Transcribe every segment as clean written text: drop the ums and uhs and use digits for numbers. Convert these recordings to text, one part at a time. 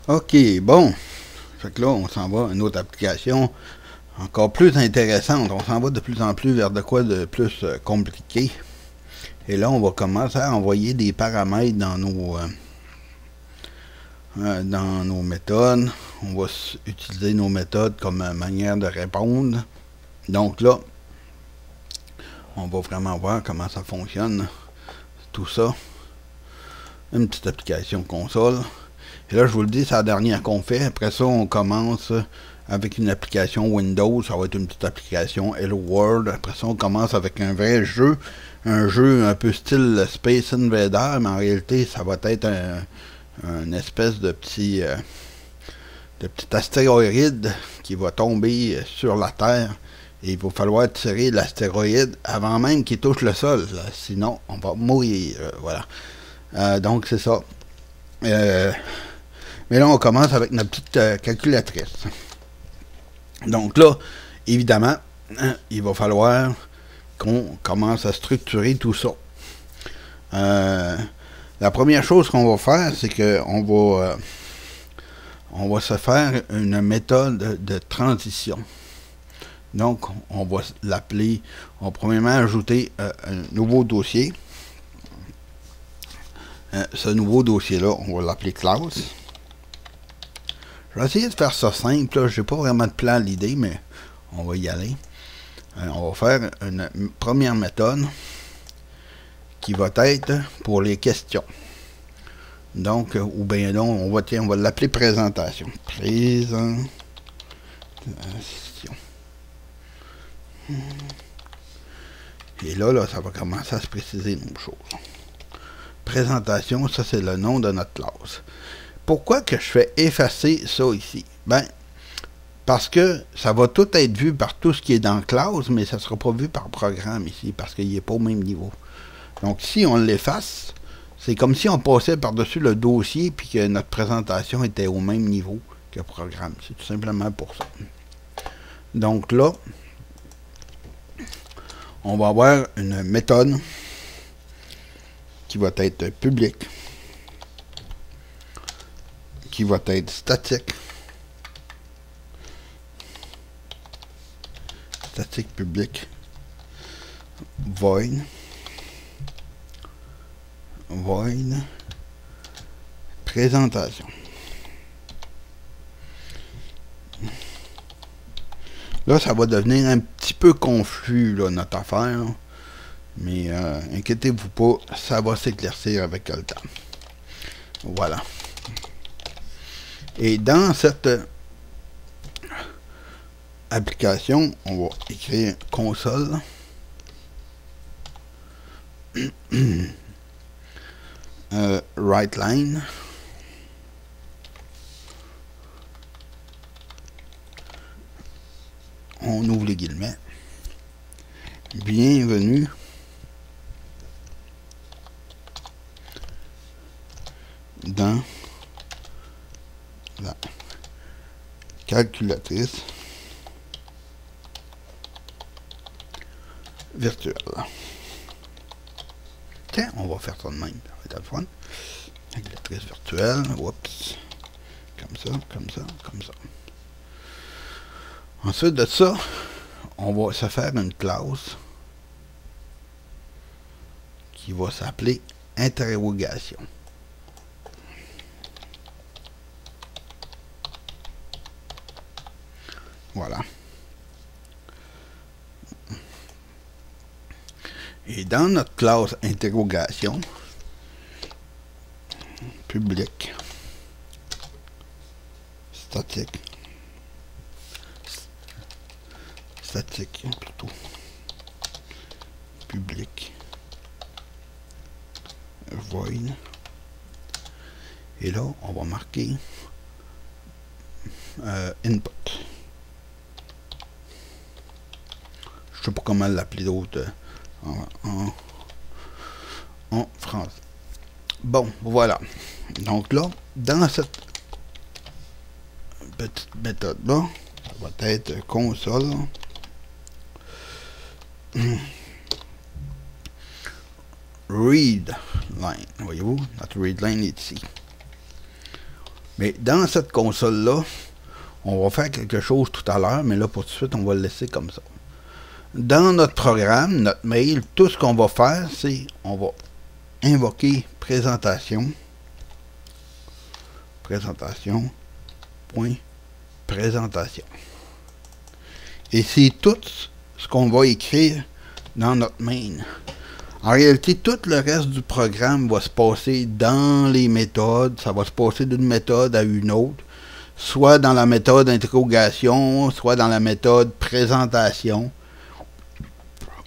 OK, bon. Fait que là, on s'en va à une autre application encore plus intéressante. On s'en va de plus en plus vers de quoi de plus compliqué. Et là, on va commencer à envoyer des paramètres dans nos méthodes. On va utiliser nos méthodes comme manière de répondre. Donc là, on va vraiment voir comment ça fonctionne. Tout ça. Une petite application console. Et là, je vous le dis, c'est la dernière qu'on fait. Après ça, on commence avec une application Windows. Ça va être une petite application Hello World. Après ça, on commence avec un vrai jeu. Un jeu un peu style Space Invader, mais en réalité, ça va être un espèce de petit astéroïde qui va tomber sur la Terre. Et il va falloir tirer l'astéroïde avant même qu'il touche le sol. Là. Sinon, on va mourir. Voilà. Donc, c'est ça. Mais là, on commence avec notre petite calculatrice. Donc là, évidemment, il va falloir qu'on commence à structurer tout ça. La première chose qu'on va faire, c'est qu'on va se faire une méthode de transition. Donc, on va l'appeler, on va premièrement ajouter un nouveau dossier. Ce nouveau dossier-là, on va l'appeler class. Je vais essayer de faire ça simple. Je n'ai pas vraiment de plan à l'idée, mais on va y aller. On va faire une première méthode qui va être pour les questions. Donc, ou bien non, on va l'appeler présentation. Présentation. Et là, ça va commencer à se préciser une chose. Présentation, ça c'est le nom de notre classe. Pourquoi que je fais effacer ça ici? Ben, parce que ça va tout être vu par tout ce qui est dans classe, mais ça ne sera pas vu par programme ici, parce qu'il n'est pas au même niveau. Donc, si on l'efface, c'est comme si on passait par-dessus le dossier puis que notre présentation était au même niveau que le programme. C'est tout simplement pour ça. Donc là, on va avoir une méthode qui va être publique, qui va être statique, public, void, présentation. Là, ça va devenir un petit peu confus, là, notre affaire. Mais inquiétez-vous pas, ça va s'éclaircir avec le temps. Voilà. Et dans cette application, on va écrire console. Right line. On ouvre les guillemets. Bienvenue dans la calculatrice virtuelle. Tiens, on va faire ça de même. Ça va être le fun. Calculatrice virtuelle. Oups. Comme ça, comme ça, comme ça. Ensuite de ça, on va se faire une classe qui va s'appeler interrogation. Voilà. Et dans notre classe interrogation, public, statique plutôt, public, void, et là, on va marquer input. Je sais pas comment l'appeler d'autre en français. Bon, voilà. Donc là, dans cette petite méthode-là, ça va être console. Read line. Voyez-vous, notre read line est ici. Mais dans cette console-là, on va faire quelque chose tout à l'heure, mais là, pour tout de suite, on va le laisser comme ça. Dans notre programme, notre mail, tout ce qu'on va faire, c'est on va invoquer présentation, point présentation. Et c'est tout ce qu'on va écrire dans notre main. En réalité, tout le reste du programme va se passer dans les méthodes. Ça va se passer d'une méthode à une autre, soit dans la méthode interrogation, soit dans la méthode présentation,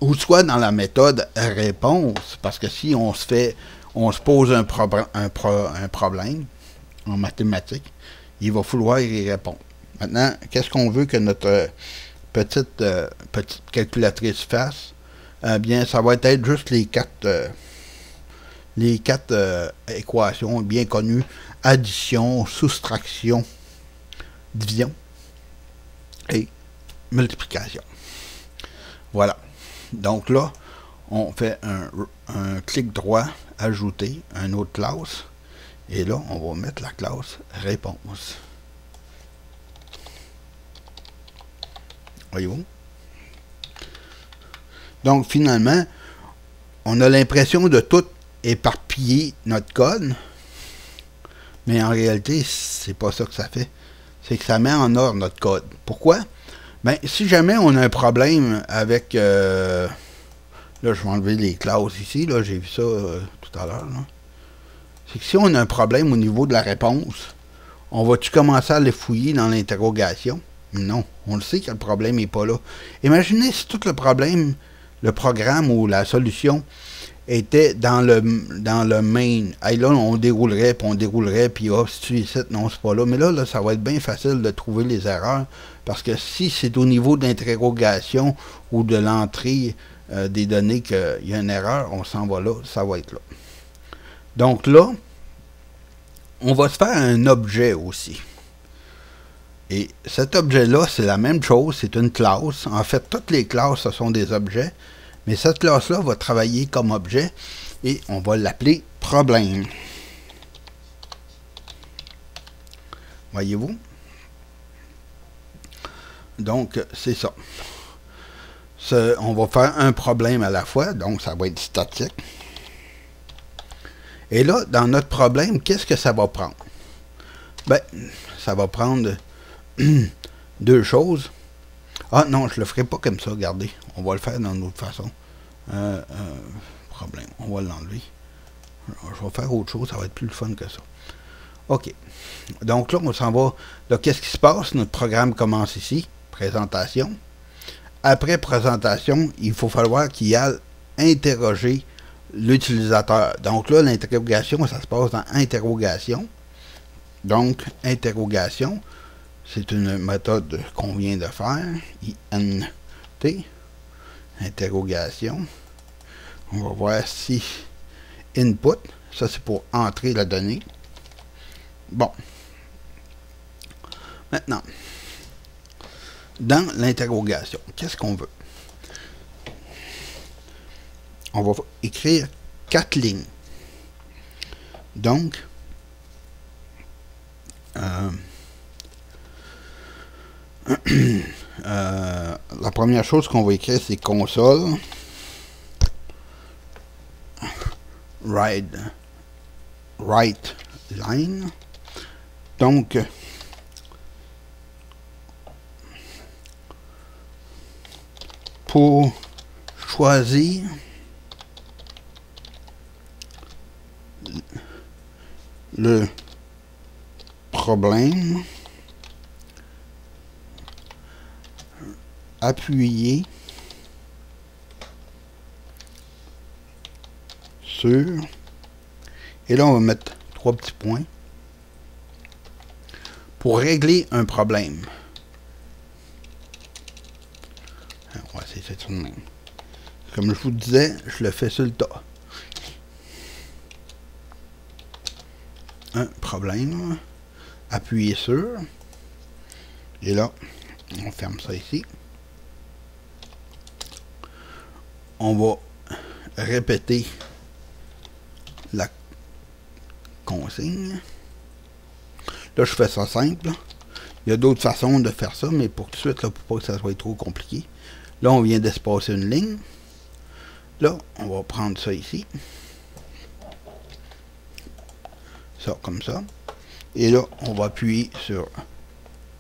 ou soit dans la méthode réponse. Parce que si on se pose un problème en mathématiques, il va falloir y répondre. Maintenant, qu'est-ce qu'on veut que notre petite calculatrice fasse? Bien, ça va être juste les quatre équations bien connues: addition, soustraction, division et multiplication. Voilà. Donc là, on fait un clic droit, ajouter, une autre classe, et là, on va mettre la classe réponse. Voyez-vous? Donc, finalement, on a l'impression de tout éparpiller notre code, mais en réalité, c'est pas ça que ça fait. C'est que ça met en ordre notre code. Pourquoi? Ben, si jamais on a un problème avec... là, je vais enlever les classes ici. Là, j'ai vu ça tout à l'heure. C'est que si on a un problème au niveau de la réponse, on va-tu commencer à les fouiller dans l'interrogation? Non. On le sait que le problème n'est pas là. Imaginez si tout le problème... le programme ou la solution était dans le main. Et là, on déroulerait, puis oh, si tu es ici, non, c'est pas là. Mais là, ça va être bien facile de trouver les erreurs, parce que si c'est au niveau d'interrogation ou de l'entrée des données qu'il y a une erreur, on s'en va là, ça va être là. Donc là, on va se faire un objet aussi. Et cet objet-là, c'est la même chose, c'est une classe. En fait, toutes les classes, ce sont des objets. Mais cette classe-là va travailler comme objet et on va l'appeler problème. Voyez-vous? Donc, c'est ça. On va faire un problème à la fois, donc ça va être statique. Et là, dans notre problème, qu'est-ce que ça va prendre? Ben, ça va prendre deux choses. Ah non, je le ferai pas comme ça, regardez. On va le faire d'une autre façon. Problème, on va l'enlever. Je vais faire autre chose, ça va être plus le fun que ça. OK. Donc là, on s'en va. Là, qu'est-ce qui se passe? Notre programme commence ici. Présentation. Après présentation, il faut falloir qu'il aille interroger l'utilisateur. Donc là, l'interrogation, ça se passe dans interrogation. Donc, interrogation. C'est une méthode qu'on vient de faire. INT. Interrogation. On va voir si input. Ça, c'est pour entrer la donnée. Bon. Maintenant, dans l'interrogation, qu'est-ce qu'on veut? On va écrire 4 lignes. Donc, la première chose qu'on va écrire, c'est console write line. Donc, pour choisir le problème, appuyez sur, et là on va mettre 3 petits points pour régler un problème. On va essayer ça de même. Comme je vous disais, je le fais sur le tas. Un problème, appuyez sur, et là on ferme ça ici. On va répéter la consigne. Là, je fais ça simple. Il y a d'autres façons de faire ça, mais pour tout de suite, là, pour pas que ça soit trop compliqué. Là, on vient d'espacer une ligne. Là, on va prendre ça ici. Ça, comme ça. Et là, on va appuyer sur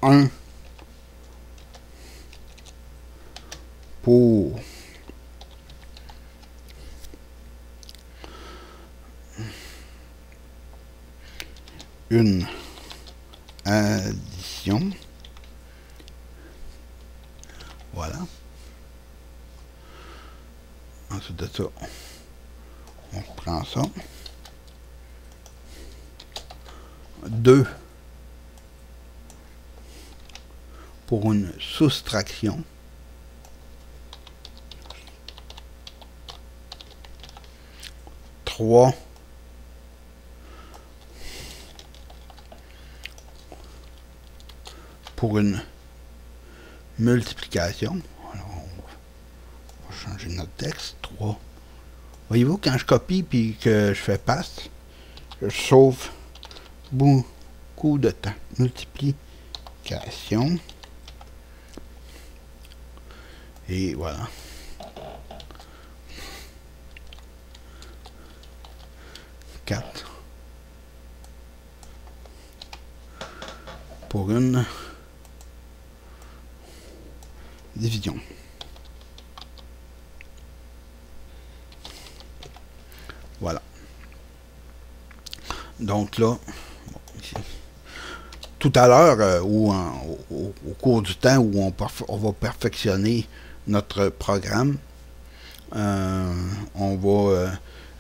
1 pour une addition. Voilà. Ensuite de ça, on prend ça. 2 pour une soustraction. Trois pour une multiplication. Alors, on va changer notre texte. 3. Voyez-vous, quand je copie puis que je fais paste, je sauve beaucoup de temps. Multiplication. Et voilà. Pour une division. Voilà. Donc là, bon, ici. Tout à l'heure, ou au cours du temps où on va perfectionner notre programme, on va...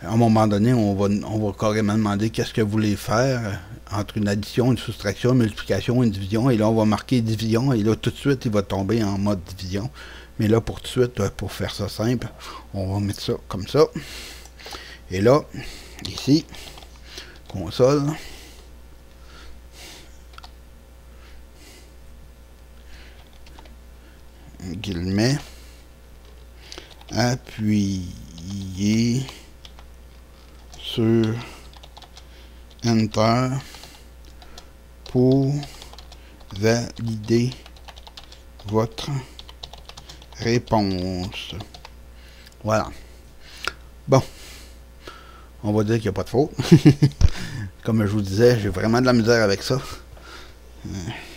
à un moment donné, on va carrément demander qu'est-ce que vous voulez faire entre une addition, une soustraction, une multiplication, une division. Et là, on va marquer division. Et là, tout de suite, il va tomber en mode division. Mais là, pour tout de suite, pour faire ça simple, on va mettre ça comme ça. Et là, ici, console. Guillemets. Appuyer sur Enter pour valider votre réponse. Voilà. Bon. On va dire qu'il n'y a pas de faute. Comme je vous disais, j'ai vraiment de la misère avec ça.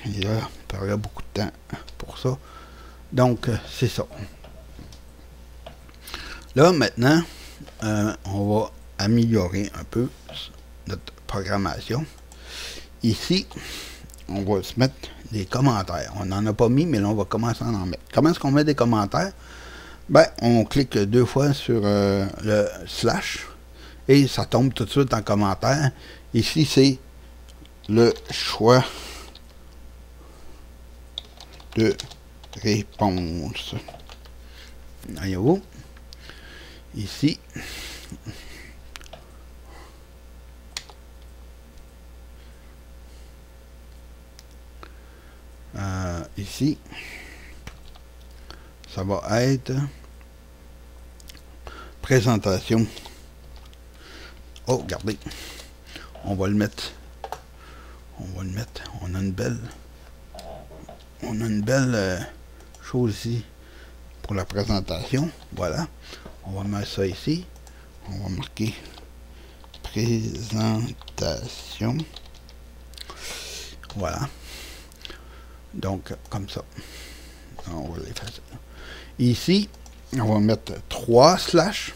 Et là, il parlerait beaucoup de temps pour ça. Donc, c'est ça. Là, maintenant, on va améliorer un peu notre programmation. Ici, on va se mettre des commentaires. On n'en a pas mis, mais là, on va commencer à en mettre. Comment est-ce qu'on met des commentaires? Ben, on clique 2 fois sur le slash et ça tombe tout de suite en commentaire. Ici, c'est le choix de réponse. Voyez-vous? Ici, ici, ça va être présentation. Oh, regardez, on va le mettre. On a une belle chose ici pour la présentation. Voilà. On va mettre ça ici. On va marquer présentation. Voilà. Donc, comme ça. On va l'effacer. Ici, on va mettre 3 slash.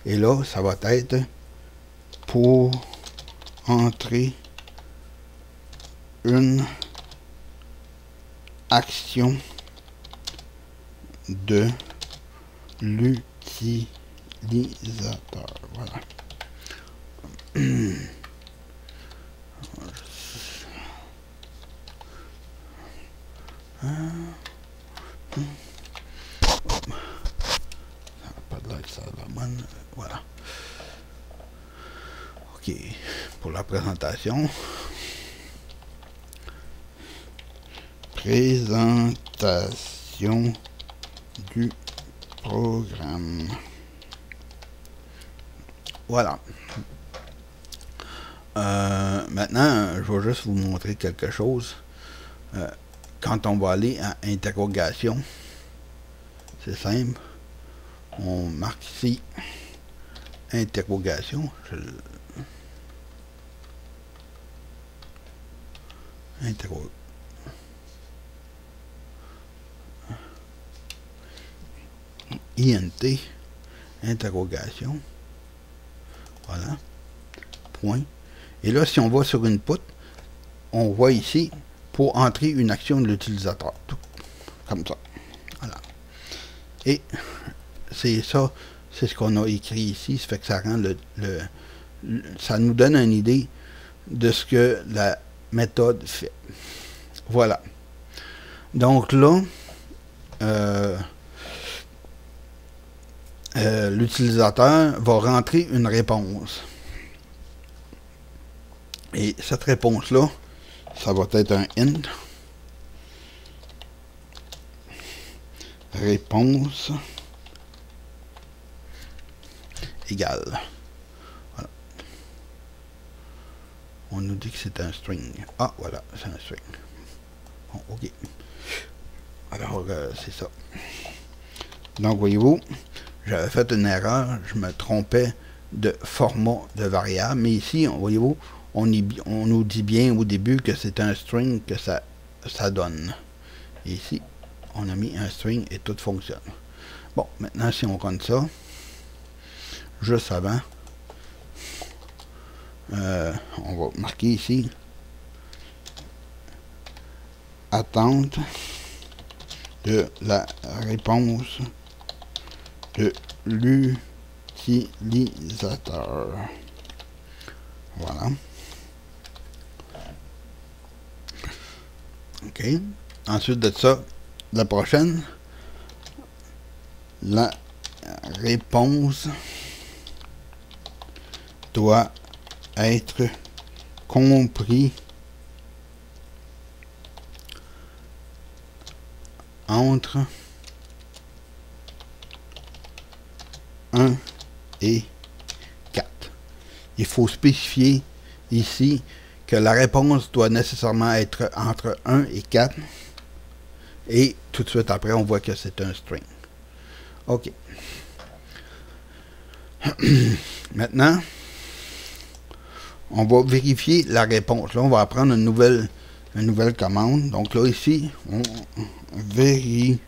Et là, ça va être pour entrer une action de l'utilisateur. Voilà. Pas de l'air que ça va bonne. Voilà. OK. Pour la présentation. Présentation du programme. Voilà. maintenant, je vais juste vous montrer quelque chose. Quand on va aller à interrogation, c'est simple. On marque ici interrogation. INT, interrogation. Voilà. Point. Et là, si on va sur une poutre, on voit ici pour entrer une action de l'utilisateur. Comme ça. Voilà. Et c'est ça, c'est ce qu'on a écrit ici. Ça fait que ça rend ça nous donne une idée de ce que la méthode fait. Voilà. Donc là, l'utilisateur va rentrer une réponse. Et cette réponse-là, ça va être un int. Réponse égale. Voilà. On nous dit que c'est un string. Ah, voilà, c'est un string. Bon, ok. Alors, c'est ça. Donc, voyez-vous, j'avais fait une erreur. Je me trompais de format de variable. Mais ici, voyez-vous, on nous dit bien au début que c'est un string que ça donne. Et ici, on a mis un string et tout fonctionne. Bon, maintenant, si on run ça, juste avant, on va marquer ici attente de la réponse de l'utilisateur. Voilà. OK. Ensuite de ça, la prochaine, la réponse doit être compris entre 1 et 4. Il faut spécifier ici que la réponse doit nécessairement être entre 1 et 4. Et tout de suite après, on voit que c'est un string. OK. Maintenant, on va vérifier la réponse. Là, on va apprendre une nouvelle commande. Donc là, ici, on vérifie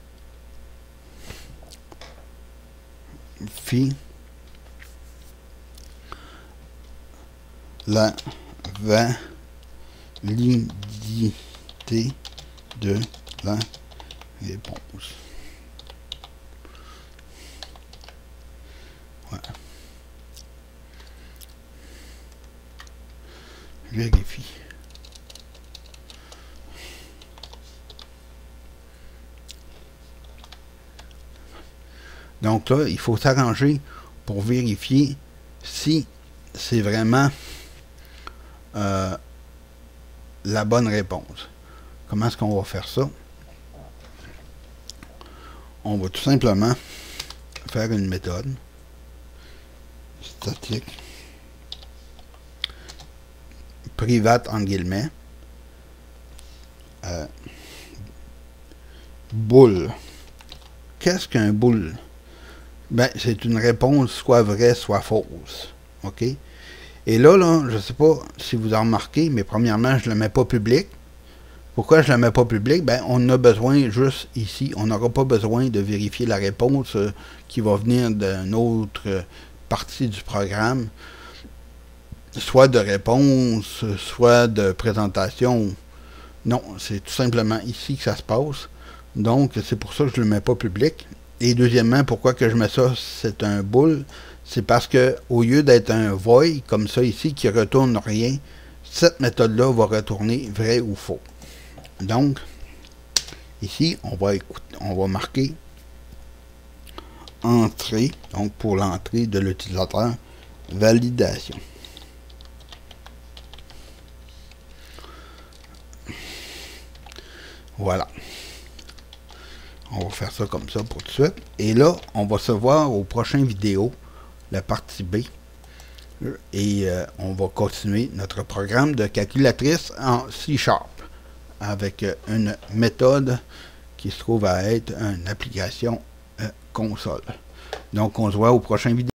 la validité de la réponse. Voilà. Vérifie. Donc là, il faut s'arranger pour vérifier si c'est vraiment la bonne réponse. Comment est-ce qu'on va faire ça? On va tout simplement faire une méthode statique private en guillemets bool. Qu'est-ce qu'un bool? Ben, c'est une réponse soit vraie, soit fausse. OK? Et là, je ne sais pas si vous en remarquez, mais premièrement, je ne le mets pas public. Pourquoi je ne le mets pas public? Ben, on a besoin juste ici. On n'aura pas besoin de vérifier la réponse qui va venir d'une autre partie du programme. Soit de réponse, soit de présentation. Non, c'est tout simplement ici que ça se passe. Donc, c'est pour ça que je ne le mets pas public. Et deuxièmement, pourquoi que je mets ça, c'est un bool, c'est parce que au lieu d'être un void, comme ça ici, qui retourne rien, cette méthode-là va retourner vrai ou faux. Donc, ici, on va marquer entrée, donc pour l'entrée de l'utilisateur, validation. Voilà. On va faire ça comme ça pour tout de suite. Et là, on va se voir aux prochaines vidéos, la partie B, Et on va continuer notre programme de calculatrice en C# avec une méthode qui se trouve à être une application console. Donc, on se voit au prochain vidéo.